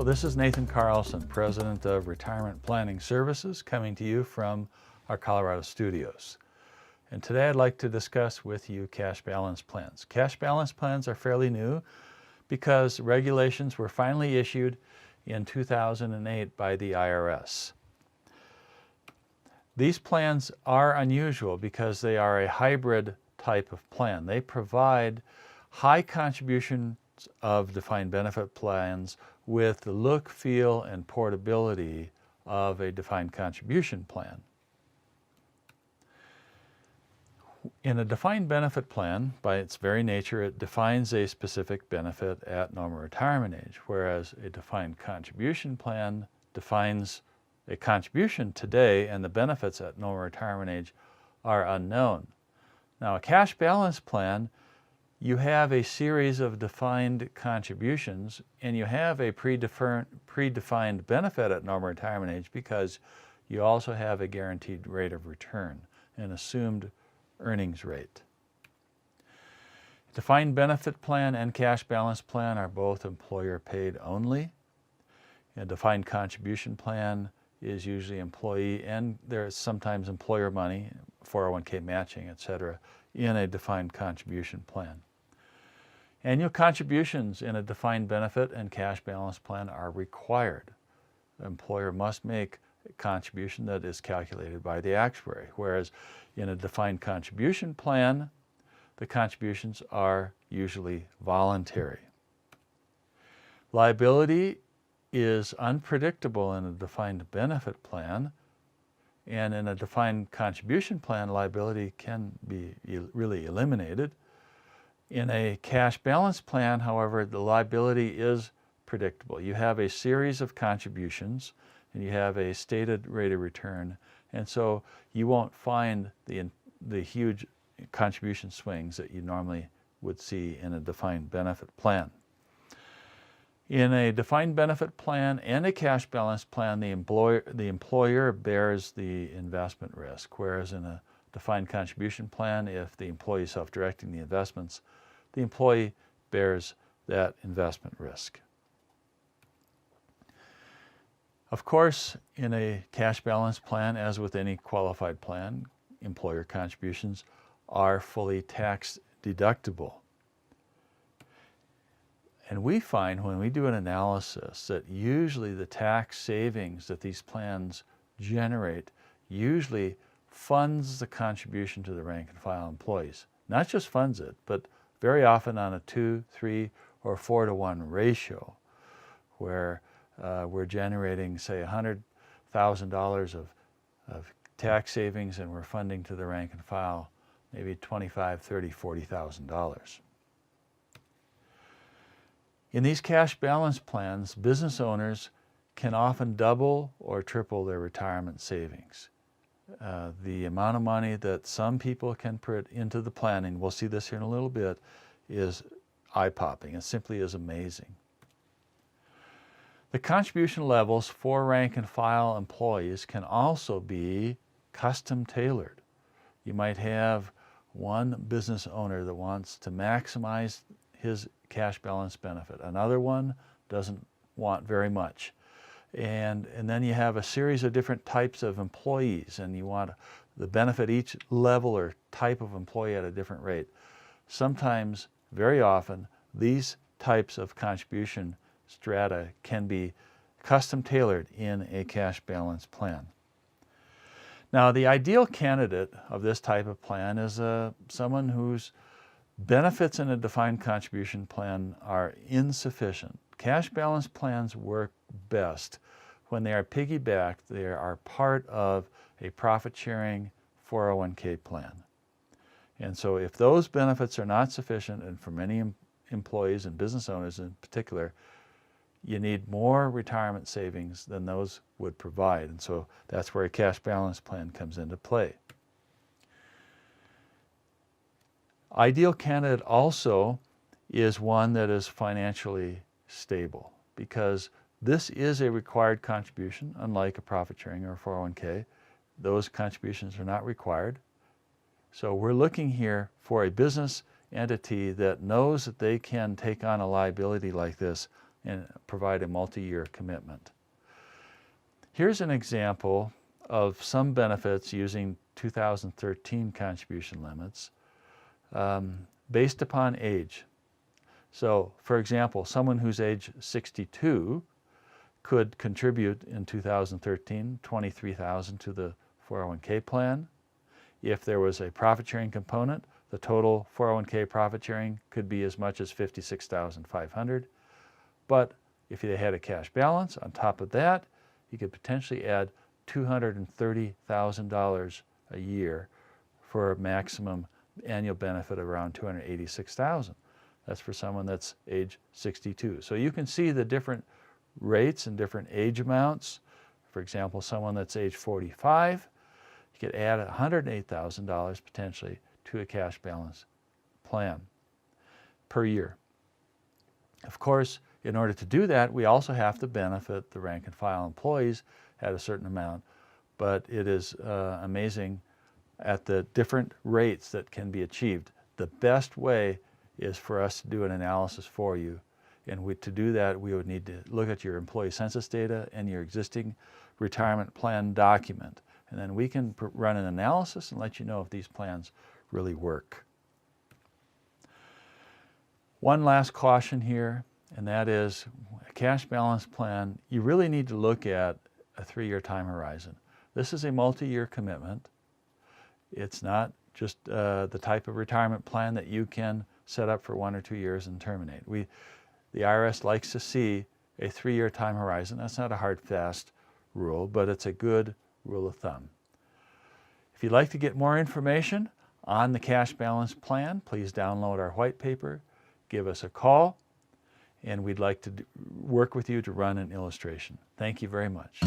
Hello, this is Nathan Carlson, President of Retirement Planning Services, coming to you from our Colorado studios. And today I'd like to discuss with you cash balance plans. Cash balance plans are fairly new because regulations were finally issued in 2008 by the IRS. These plans are unusual because they are a hybrid type of plan. They provide high contributions of defined benefit plans with the look, feel, and portability of a defined contribution plan. In a defined benefit plan, by its very nature, it defines a specific benefit at normal retirement age, whereas a defined contribution plan defines a contribution today and the benefits at normal retirement age are unknown. Now, a cash balance plan, you have a series of defined contributions and you have a predefined benefit at normal retirement age because you also have a guaranteed rate of return, an assumed earnings rate. Defined benefit plan and cash balance plan are both employer paid only. A defined contribution plan is usually employee, and there's sometimes employer money, 401k matching, etc., in a defined contribution plan. Annual contributions in a defined benefit and cash balance plan are required. The employer must make a contribution that is calculated by the actuary, whereas in a defined contribution plan, the contributions are usually voluntary. Liability is unpredictable in a defined benefit plan, and in a defined contribution plan, liability can be really eliminated. In a cash balance plan, however, the liability is predictable. You have a series of contributions and you have a stated rate of return, and so you won't find the huge contribution swings that you normally would see in a defined benefit plan. In a defined benefit plan and a cash balance plan, the employer bears the investment risk, whereas in a defined contribution plan, if the employee is self-directing the investments, the employee bears that investment risk. Of course, in a cash balance plan, as with any qualified plan, employer contributions are fully tax deductible. And we find when we do an analysis that usually the tax savings that these plans generate usually funds the contribution to the rank and file employees. Not just funds it, but very often on a 2, 3, or 4 to 1 ratio, where we're generating, say, $100,000 of tax savings and we're funding to the rank and file maybe $25,000, $30,000, $40,000. In these cash balance plans, business owners can often double or triple their retirement savings. The amount of money that some people can put into the planning, we'll see this here in a little bit, is eye-popping. It simply is amazing. The contribution levels for rank and file employees can also be custom tailored. You might have one business owner that wants to maximize his cash balance benefit. Another one doesn't want very much. And then you have a series of different types of employees, and you want the benefit each level or type of employee at a different rate. Sometimes, very often, these types of contribution strata can be custom tailored in a cash balance plan. Now, the ideal candidate of this type of plan is someone whose benefits in a defined contribution plan are insufficient. Cash balance plans work best when they are piggybacked, they are part of a profit-sharing 401k plan. And so if those benefits are not sufficient, and for many employees and business owners in particular, you need more retirement savings than those would provide. And so that's where a cash balance plan comes into play. Ideal candidate also is one that is financially stable, because this is a required contribution, unlike a profit sharing or a 401k. Those contributions are not required. So we're looking here for a business entity that knows that they can take on a liability like this and provide a multi-year commitment. Here's an example of some benefits using 2013 contribution limits based upon age. So, for example, someone who's age 62 could contribute in 2013 $23,000 to the 401k plan. If there was a profit sharing component, the total 401k profit sharing could be as much as $56,500. But if they had a cash balance on top of that, you could potentially add $230,000 a year for a maximum annual benefit of around $286,000. That's for someone that's age 62. So you can see the different rates and different age amounts. For example, someone that's age 45, you could add $108,000 potentially to a cash balance plan per year. Of course, in order to do that, we also have to benefit the rank and file employees at a certain amount, but it is amazing at the different rates that can be achieved. The best way is for us to do an analysis for you, and to do that we would need to look at your employee census data and your existing retirement plan document, and then we can run an analysis and let you know if these plans really work. One last caution here, and that is a cash balance plan, you really need to look at a 3-year time horizon. This is a multi-year commitment. It's not just the type of retirement plan that you can set up for 1 or 2 years and terminate. The IRS likes to see a 3-year time horizon. That's not a hard, fast rule, but it's a good rule of thumb. If you'd like to get more information on the cash balance plan, please download our white paper, give us a call, and we'd like to work with you to run an illustration. Thank you very much.